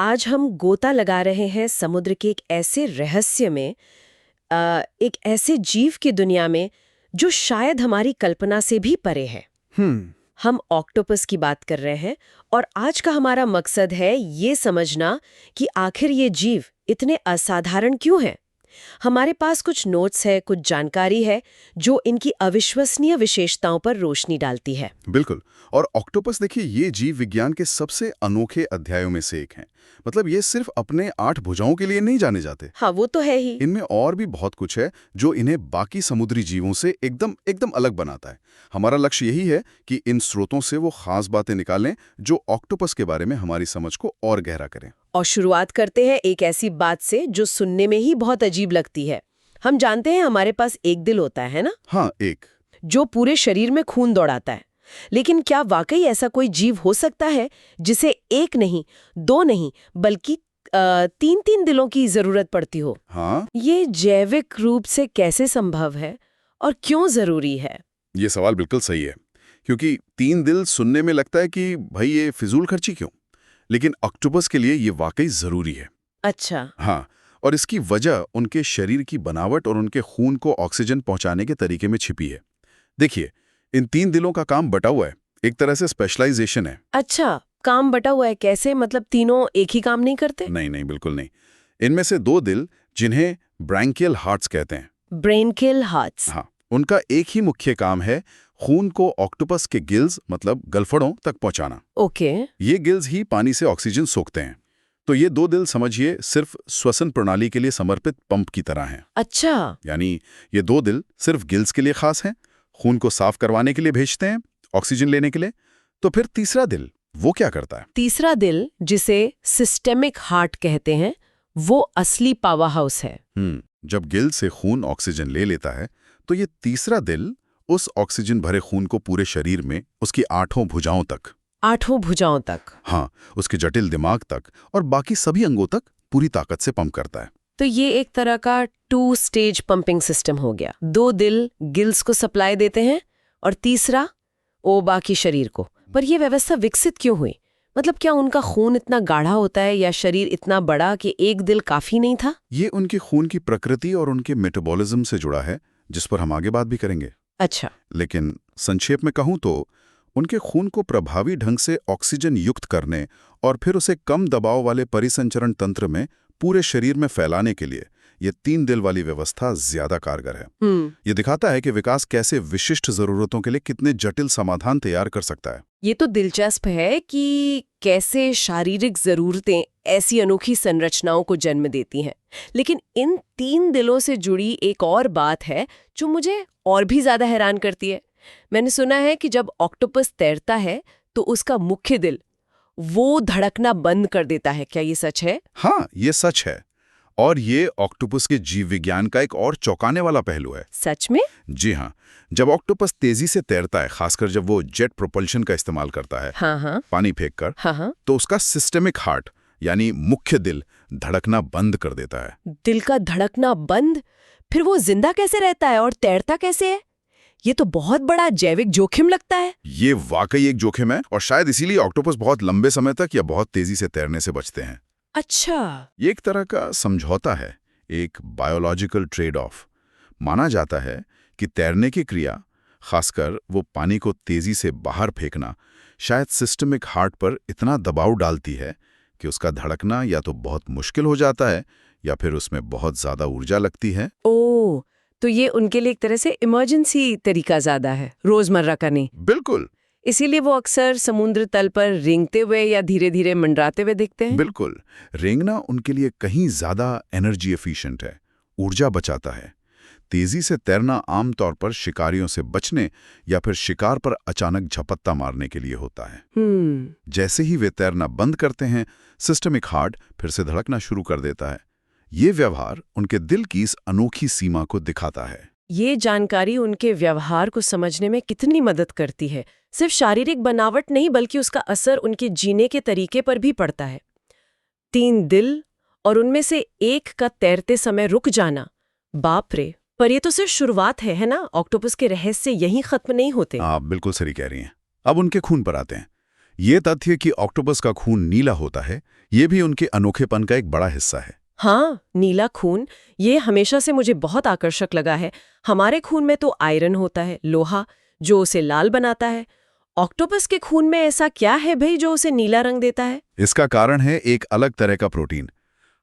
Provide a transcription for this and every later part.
आज हम गोता लगा रहे हैं समुद्र के एक ऐसे रहस्य में, एक ऐसे जीव की दुनिया में जो शायद हमारी कल्पना से भी परे है। हम ऑक्टोपस की बात कर रहे हैं और आज का हमारा मकसद है ये समझना कि आखिर ये जीव इतने असाधारण क्यों हैं। हमारे पास कुछ नोट्स है, कुछ जानकारी है जो इनकी अविश्वसनीय विशेषताओं पर रोशनी डालती है। बिल्कुल। और ऑक्टोपस देखिए, ये जीव विज्ञान के सबसे अनोखे अध्यायों में से एक हैं। मतलब ये सिर्फ अपने 8 भुजाओं के लिए नहीं जाने जाते। हाँ, वो तो है ही। इनमें और भी बहुत कुछ है जो इन्हें बाकी समुद्री जीवों से एकदम एकदम अलग बनाता है। हमारा लक्ष्य यही है कि इन स्रोतों से वो खास बातें निकालें जो ऑक्टोपस के बारे में हमारी समझ को और गहरा करें। और शुरुआत करते हैं एक ऐसी बात से जो सुनने में ही बहुत अजीब लगती है। हम जानते हैं हमारे पास एक दिल होता है ना? हाँ, एक। जो पूरे शरीर में खून दौड़ाता है। लेकिन क्या वाकई ऐसा कोई जीव हो सकता है जिसे एक नहीं, 2 नहीं, बल्कि 3-3 दिलों की जरूरत पड़ती हो? हाँ, ये जैविक रूप से कैसे संभव है और क्यों जरूरी है? ये सवाल बिल्कुल सही है। क्योंकि 3 दिल सुनने में लगता है कि भाई ये फिजूल खर्ची क्यों, लेकिन ऑक्टोपस के लिए ये वाकई जरूरी है। अच्छा। हाँ, और इसकी वजह उनके शरीर की बनावट और उनके खून को ऑक्सीजन पहुंचाने के तरीके में छिपी है। देखिए, इन 3 दिलों का काम बटा हुआ है, एक तरह से स्पेशलाइजेशन है। अच्छा, काम बटा हुआ है कैसे? मतलब तीनों एक ही काम नहीं करते? नहीं नहीं, बिल्कुल नहीं। इनमें से 2 दिल, जिन्हें ब्रैंकियल हार्ट्स कहते हैं, ब्रेनकिल हार्ट्स। हाँ, उनका एक ही मुख्य काम है खून को ऑक्टोपस के गिल्स मतलब गलफड़ों तक पहुंचाना। ओके। ये गिल्स ही पानी से ऑक्सीजन सोखते हैं। तो ये 2 दिल समझिए सिर्फ श्वसन प्रणाली के लिए समर्पित पंप की तरह हैं। अच्छा। यानी ये 2 दिल सिर्फ गिल्स के लिए खास हैं, खून को साफ करवाने के लिए भेजते हैं, ऑक्सीजन लेने के लिए। तो फिर तीसरा दिल वो क्या करता है? तीसरा दिल, जिसे सिस्टेमिक हार्ट कहते हैं, वो असली पावर हाउस है। जब गिल से खून ऑक्सीजन ले लेता है तो ये तीसरा दिल उस ऑक्सीजन भरे खून को पूरे शरीर में उसकी 8 भुजाओं तक, 8 भुजाओं तक। हाँ, उसके जटिल दिमाग तक और बाकी सभी अंगों तक पूरी ताकत से पंप करता है। तो ये एक तरह का 2 स्टेज पंपिंग सिस्टम हो गया। 2 दिल गिल्स को सप्लाई देते हैं और तीसरा वो बाकी शरीर को। पर यह व्यवस्था विकसित क्यों हुई? मतलब क्या उनका खून इतना गाढ़ा होता है या शरीर इतना बड़ा कि एक दिल काफी नहीं था? ये उनके खून की प्रकृति और उनके मेटाबॉलिज्म से जुड़ा है, जिस पर हम आगे बात भी करेंगे। अच्छा। लेकिन संक्षेप में कहूं तो उनके खून को प्रभावी ढंग से ऑक्सीजन युक्त करने और फिर उसे कम दबाव वाले परिसंचरण तंत्र में पूरे शरीर में फैलाने के लिए ये 3 दिल वाली व्यवस्था ज्यादा कारगर है। ये दिखाता है कि विकास कैसे विशिष्ट जरूरतों के लिए कितने जटिल समाधान तैयार कर सकता है। ये तो दिलचस्प है कि कैसे शारीरिक जरूरतें ऐसी अनोखी संरचनाओं को जन्म देती हैं। लेकिन इन 3 दिलों से जुड़ी एक और बात है जो मुझे और भी ज्यादा हैरान करती है। मैंने सुना है कि जब ऑक्टोपस तैरता है तो उसका मुख्य दिल वो धड़कना बंद कर देता है। क्या ये सच है? हाँ, ये सच है। और ये ऑक्टोपस के जीव विज्ञान का एक और चौंकाने वाला पहलू है। सच में? जी हाँ, जब ऑक्टोपस तेजी से तैरता है, खासकर जब वो जेट प्रोपल्शन का इस्तेमाल करता है, हाँ, पानी फेंककर, हाँ। तो उसका सिस्टेमिक हार्ट यानी मुख्य दिल धड़कना बंद कर देता है। दिल का धड़कना बंद? फिर वो जिंदा कैसे रहता है और तैरता कैसे है? ये तो बहुत बड़ा जैविक जोखिम लगता है। ये वाकई एक जोखिम है और शायद इसीलिए ऑक्टोपस बहुत लंबे समय तक या बहुत तेजी से तैरने से बचते हैं। अच्छा। ये एक तरह का समझौता है, एक बायोलॉजिकल ट्रेड ऑफ। माना जाता है कि तैरने की क्रिया, खासकर वो पानी को तेजी से बाहर फेंकना, शायद सिस्टेमिक हार्ट पर इतना दबाव डालती है कि उसका धड़कना या तो बहुत मुश्किल हो जाता है या फिर उसमें बहुत ज्यादा ऊर्जा लगती है। ओह, तो ये उनके लिए एक तरह से इमरजेंसी तरीका ज्यादा है, रोजमर्रा का नहीं। बिल्कुल। इसीलिए वो अक्सर समुद्र तल पर रेंगते हुए या धीरे धीरे मंडराते हुए दिखते हैं। बिल्कुल। रेंगना उनके लिए कहीं ज्यादा एनर्जी एफिशिएंट है, ऊर्जा बचाता है। तेजी से तैरना आमतौर पर शिकारियों से बचने या फिर शिकार पर अचानक झपट्टा मारने के लिए होता है। जैसे ही वे तैरना बंद करते हैं, सिस्टेमिक हार्ट फिर से धड़कना शुरू कर देता है। ये व्यवहार उनके दिल की इस अनोखी सीमा को दिखाता है। ये जानकारी उनके व्यवहार को समझने में कितनी मदद करती है। सिर्फ शारीरिक बनावट नहीं बल्कि उसका असर उनके जीने के तरीके पर भी पड़ता है। 3 दिल और उनमें से एक का तैरते समय रुक जाना, बाप रे। पर ये तो सिर्फ शुरुआत है ना? ऑक्टोपस के रहस्य यहीं खत्म नहीं होते। आप बिल्कुल सही कह रही हैं। अब उनके खून पर आते हैं। ये तथ्य कि ऑक्टोपस का खून नीला होता है, ये भी उनके अनोखेपन का एक बड़ा हिस्सा है। हाँ, नीला खून, ये हमेशा से मुझे बहुत आकर्षक लगा है। हमारे खून में तो आयरन होता है, लोहा, जो उसे लाल बनाता है। ऑक्टोपस के खून में ऐसा क्या है भाई जो उसे नीला रंग देता है? इसका कारण है एक अलग तरह का प्रोटीन।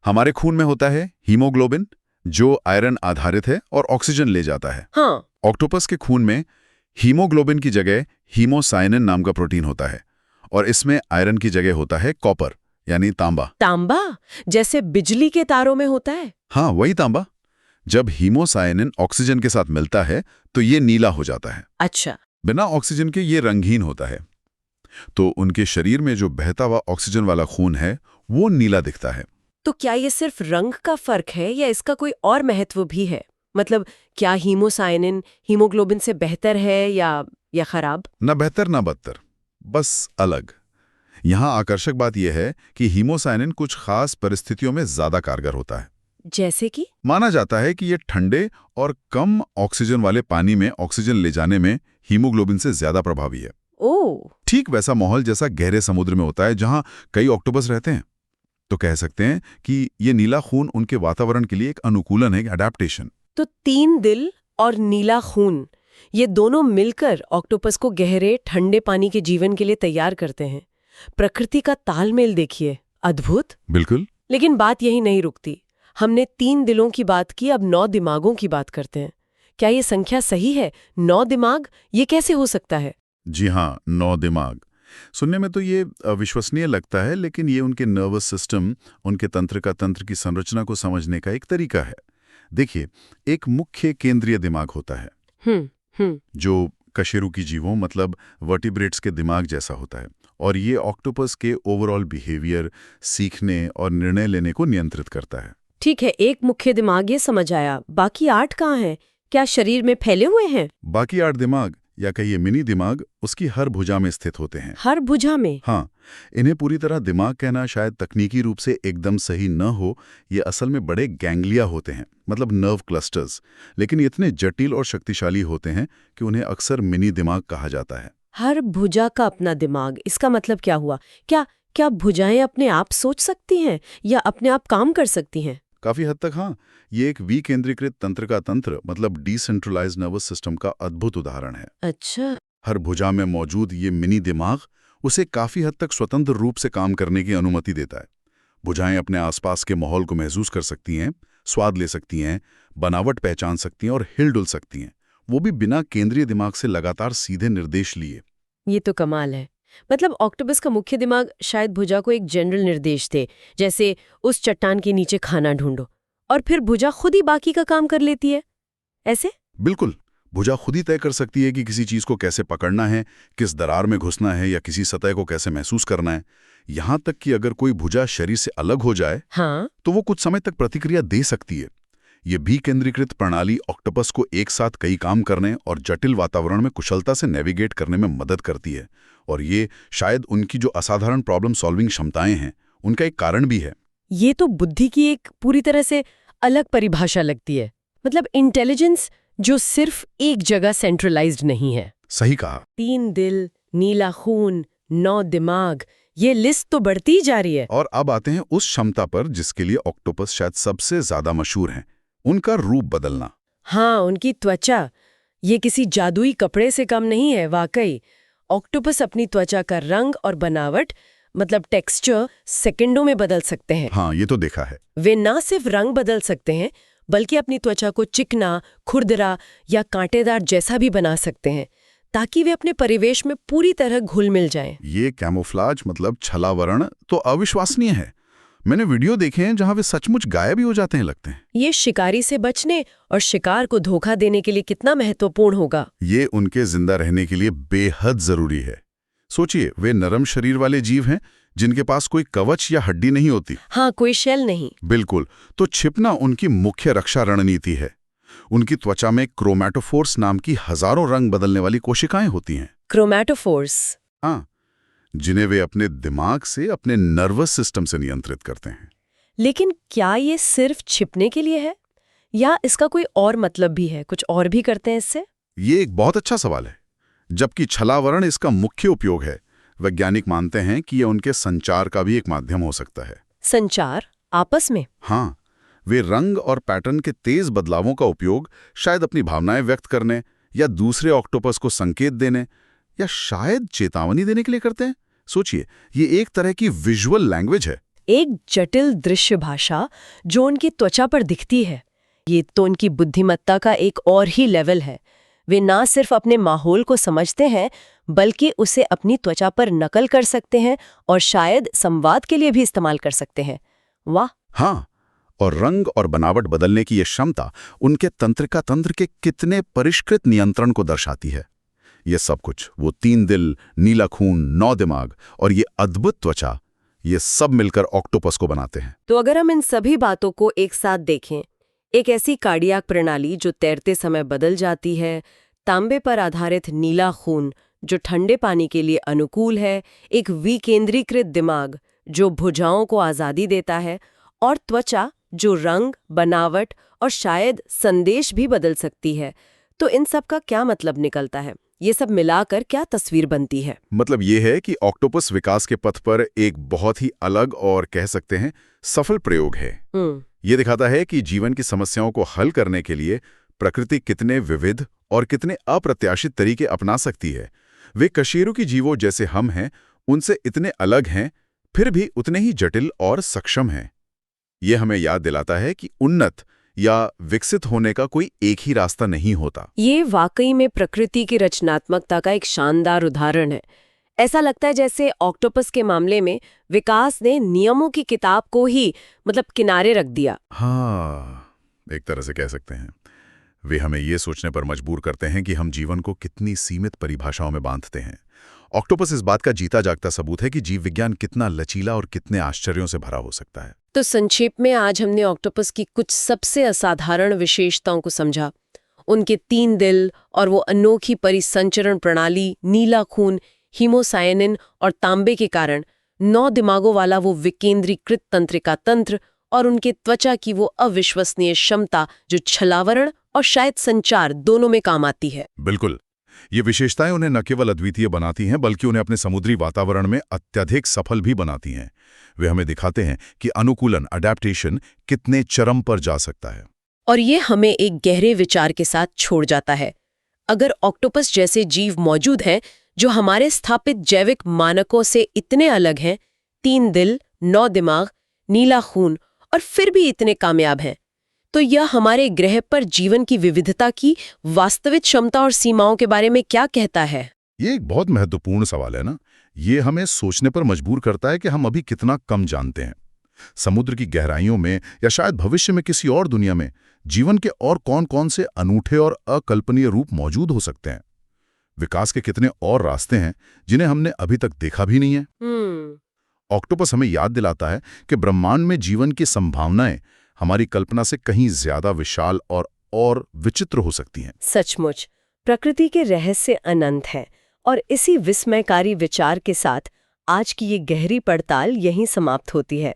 हमारे खून में होता है हीमोग्लोबिन, जो आयरन आधारित है और ऑक्सीजन ले जाता है। हाँ। ऑक्टोपस के खून में हीमोग्लोबिन की जगह हीमोसाइनिन नाम का प्रोटीन होता है, और इसमें आयरन की जगह होता है कॉपर, यानी तांबा। तांबा? जैसे बिजली के तारों में होता है? हाँ, वही तांबा। जब हीमोसाइनिन ऑक्सीजन के साथ मिलता है तो ये नीला हो जाता है। अच्छा। बिना ऑक्सीजन के ये रंगहीन होता है। तो उनके शरीर में जो बहता हुआ ऑक्सीजन वाला खून है वो नीला दिखता है। तो क्या ये सिर्फ रंग का फर्क है या इसका कोई और महत्व भी है? मतलब क्या हीमोसाइनिन हीमोग्लोबिन से बेहतर है या खराब? न बेहतर न बदतर, बस अलग। यहाँ आकर्षक बात यह है कि हीमोसाइनिन कुछ खास परिस्थितियों में ज्यादा कारगर होता है। जैसे कि? माना जाता है कि ये ठंडे और कम ऑक्सीजन वाले पानी में ऑक्सीजन ले जाने में हीमोग्लोबिन से ज्यादा प्रभावी है। ओह! ठीक वैसा माहौल जैसा गहरे समुद्र में होता है जहां कई ऑक्टोपस रहते हैं। तो कह सकते हैं कि ये नीला खून उनके वातावरण के लिए एक अनुकूलन है, अडैप्टेशन। तो 3 दिल और नीला खून, ये दोनों मिलकर ऑक्टोपस को गहरे ठंडे पानी के जीवन के लिए तैयार करते हैं। प्रकृति का तालमेल देखिए, अद्भुत। बिल्कुल। लेकिन बात यही नहीं रुकती। हमने 3 दिलों की बात की, अब 9 दिमागों की बात करते हैं। क्या ये संख्या सही है? 9 दिमाग, ये कैसे हो सकता है? जी हाँ, 9 दिमाग। सुनने में तो ये अविश्वसनीय लगता है, लेकिन ये उनके नर्वस सिस्टम, उनके तंत्र की संरचना को समझने का एक तरीका है। देखिए, एक मुख्य केंद्रीय दिमाग होता है जो कशेरुकी जीवों मतलब वर्टिब्रेट्स के दिमाग जैसा होता है, और ये ऑक्टोपस के ओवरऑल बिहेवियर, सीखने और निर्णय लेने को नियंत्रित करता है। ठीक है, एक मुख्य दिमाग ये समझ आया, बाकी 8 कहाँ हैं? क्या शरीर में फैले हुए हैं? बाकी 8 दिमाग, या कहिए मिनी दिमाग, उसकी हर भुजा में स्थित होते हैं। हर भुजा में? हाँ, इन्हें पूरी तरह दिमाग कहना शायद तकनीकी रूप से एकदम सही न हो। ये असल में बड़े गैंग्लिया होते हैं, मतलब नर्व क्लस्टर्स, लेकिन इतने जटिल और शक्तिशाली होते हैं कि उन्हें अक्सर मिनी दिमाग कहा जाता है। हर भुजा का अपना दिमाग, इसका मतलब क्या हुआ? क्या भुजाएं अपने आप सोच सकती हैं या अपने आप काम कर सकती हैं? काफी हद तक हाँ। ये एक विकेंद्रीकृत तंत्र का तंत्र, मतलब डिसेंट्रलाइज्ड नर्वस सिस्टम का अद्भुत उदाहरण है। अच्छा। हर भुजा में मौजूद ये मिनी दिमाग उसे काफी हद तक स्वतंत्र रूप से काम करने की अनुमति देता है। भुजाएं अपने आसपास के माहौल को महसूस कर सकती हैं, स्वाद ले सकती हैं, बनावट पहचान सकती हैं और हिल-डुल सकती हैं, वो भी बिना केंद्रीय दिमाग से लगातार सीधे निर्देश लिए। ये तो कमाल है। मतलब ऑक्टोपस का मुख्य दिमाग शायद भुजा को एक जनरल निर्देश दे, जैसे उस चट्टान के नीचे खाना ढूंढो, और फिर भुजा खुद ही बाकी का काम कर लेती है, ऐसे? बिल्कुल। भुजा खुद ही तय कर सकती है कि किसी चीज को कैसे पकड़ना है, किस दरार में घुसना है या किसी सतह को कैसे महसूस करना है। यहां तक कि अगर कोई भुजा शरीर से अलग हो जाए हाँ, तो वो कुछ समय तक प्रतिक्रिया दे सकती है। ये भी केंद्रीकृत प्रणाली ऑक्टोपस को एक साथ कई काम करने और जटिल वातावरण में कुशलता से नेविगेट करने में मदद करती है, और ये शायद उनकी जो असाधारण प्रॉब्लम सॉल्विंग क्षमताएं हैं उनका एक कारण भी है। ये तो बुद्धि की एक पूरी तरह से अलग परिभाषा लगती है। मतलब इंटेलिजेंस जो सिर्फ एक जगह सेंट्रलाइज्ड नहीं है। सही कहा। 3 दिल, नीला खून, 9 दिमाग, ये लिस्ट तो बढ़ती ही जा रही है। और अब आते हैं उस क्षमता पर जिसके लिए ऑक्टोपस शायद सबसे ज्यादा मशहूर हैं, उनका रूप बदलना। हाँ, उनकी त्वचा, ये किसी जादुई कपड़े से कम नहीं है वाकई। ऑक्टोपस अपनी त्वचा का रंग और बनावट, मतलब टेक्सचर, सेकंडों में बदल सकते हैं। हाँ, ये तो देखा है। वे ना सिर्फ रंग बदल सकते हैं, बल्कि अपनी त्वचा को चिकना, खुरदरा या कांटेदार जैसा भी बना सकते हैं, ताकि वे अपने परिवेश में पूरी तरह घुल मिल जाएं। ये कैमोफ्लाज मतलब छलावरण तो अविश्वसनीय है। मैंने वीडियो देखे हैं जहां वे सचमुच गायब ही हो जाते हैं लगते हैं। ये शिकारी से बचने और शिकार को धोखा देने के लिए कितना महत्वपूर्ण होगा। ये उनके जिंदा रहने के लिए बेहद जरूरी है। सोचिए, वे नरम शरीर वाले जीव हैं जिनके पास कोई कवच या हड्डी नहीं होती। हाँ, कोई शेल नहीं। बिल्कुल। तो छिपना उनकी मुख्य रक्षा रणनीति है। उनकी त्वचा में क्रोमैटोफोर्स नाम की हजारों रंग बदलने वाली कोशिकाएं होती हैं। क्रोमैटोफोर्स? हाँ, जिन्हें वे अपने दिमाग से, अपने नर्वस सिस्टम से नियंत्रित करते हैं। लेकिन क्या ये सिर्फ छिपने के लिए है या इसका कोई और मतलब भी है? कुछ और भी करते हैं इससे? ये एक बहुत अच्छा सवाल है। जबकि छलावरण इसका मुख्य उपयोग है, वैज्ञानिक मानते हैं कि ये उनके संचार का भी एक माध्यम हो सकता है। संचार आपस में? हाँ, वे रंग और पैटर्न के तेज बदलावों का उपयोग शायद अपनी भावनाएं व्यक्त करने या दूसरे ऑक्टोपस को संकेत देने या शायद चेतावनी देने के लिए करते हैं। सोचिए, ये एक तरह की विजुअल लैंग्वेज है। एक जटिल दृश्य भाषा जो उनकी त्वचा पर दिखती है। ये तो उनकी बुद्धिमत्ता का एक और ही लेवल है। वे ना सिर्फ अपने माहौल को समझते हैं बल्कि उसे अपनी त्वचा पर नकल कर सकते हैं और शायद संवाद के लिए भी इस्तेमाल कर सकते हैं। वाह! हाँ, और रंग और बनावट बदलने की ये क्षमता उनके तंत्रिका तंत्र के कितने परिष्कृत नियंत्रण को दर्शाती है। ये सब कुछ, वो 3 दिल, नीला खून, 9 दिमाग और ये अद्भुत त्वचा, ये सब मिलकर ऑक्टोपस को बनाते हैं। तो अगर हम इन सभी बातों को एक साथ देखें, एक ऐसी कार्डियाक प्रणाली जो तैरते समय बदल जाती है, तांबे पर आधारित नीला खून जो ठंडे पानी के लिए अनुकूल है, एक विकेंद्रीकृत दिमाग जो भुजाओं को आज़ादी देता है, और त्वचा जो रंग, बनावट और शायद संदेश भी बदल सकती है, तो इन सब का क्या मतलब निकलता है? ये सब मिलाकर क्या तस्वीर बनती है? मतलब ये है कि ऑक्टोपस विकास के पथ पर एक बहुत ही अलग और कह सकते हैं सफल प्रयोग है। ये दिखाता है कि जीवन की समस्याओं को हल करने के लिए प्रकृति कितने विविध और कितने अप्रत्याशित तरीके अपना सकती है। वे कशेरुकी जीवों जैसे हम हैं, उनसे इतने अलग हैं, फिर भी उतने ही जटिल और सक्षम हैं। ये हमें याद दिलाता है कि उन्नत या विकसित होने का कोई एक ही रास्ता नहीं होता। ये वाकई में प्रकृति की रचनात्मकता का एक शानदार उदाहरण है। ऐसा लगता है जैसे ऑक्टोपस के मामले में विकास ने नियमों की किताब को ही किनारे रख दिया। हाँ, एक तरह से कह सकते हैं। वे हमें ये सोचने पर मजबूर करते हैं कि हम जीवन को कितनी सीमित परिभाषाओं में बांधते हैं। ऑक्टोपस इस बात का जीता जागता सबूत है कि जीव विज्ञान कितना लचीला और कितने आश्चर्यों से भरा हो सकता है। तो संक्षेप में आज हमने ऑक्टोपस की कुछ सबसे असाधारण विशेषताओं को समझा। उनके 3 दिल और वो अनोखी परिसंचरण प्रणाली, नीला खून, हीमोसायनिन और तांबे के कारण 9 दिमागों वाला वो विकेंद्रीकृत तंत्रिका तंत्र, और उनके त्वचा की वो अविश्वसनीय क्षमता जो छलावरण और शायद संचार दोनों में काम आती है। बिल्कुल, ये विशेषताएं उन्हें न केवल अद्वितीय बनाती हैं बल्कि उन्हें अपने समुद्री वातावरण में अत्यधिक सफल भी बनाती हैं। वे हमें दिखाते हैं कि अनुकूलन, अडैप्टेशन कितने चरम पर जा सकता है। और ये हमें एक गहरे विचार के साथ छोड़ जाता है। अगर ऑक्टोपस जैसे जीव मौजूद हैं जो हमारे स्थापित जैविक मानकों से इतने अलग हैं, 3 दिल, 9 दिमाग, नीला खून, और फिर भी इतने कामयाब हैं, तो यह हमारे ग्रह पर जीवन की विविधता की वास्तविक क्षमता और सीमाओं के बारे में क्या कहता है? ये एक बहुत महत्वपूर्ण सवाल है ना। ये हमें सोचने पर मजबूर करता है कि हम अभी कितना कम जानते हैं। समुद्र की गहराइयों में या शायद भविष्य में किसी और दुनिया में जीवन के और कौन-कौन से अनूठे और अकल्पनीय रूप मौजूद हो सकते हैं। विकास के कितने और रास्ते हैं जिन्हें हमने अभी तक देखा भी नहीं है। ऑक्टोपस हमें याद दिलाता है कि ब्रह्मांड में जीवन की संभावनाएं हमारी कल्पना से कहीं ज्यादा विशाल और विचित्र हो सकती हैं। सचमुच, प्रकृति के रहस्य अनंत हैं, और इसी विस्मयकारी विचार के साथ आज की ये गहरी पड़ताल यहीं समाप्त होती है।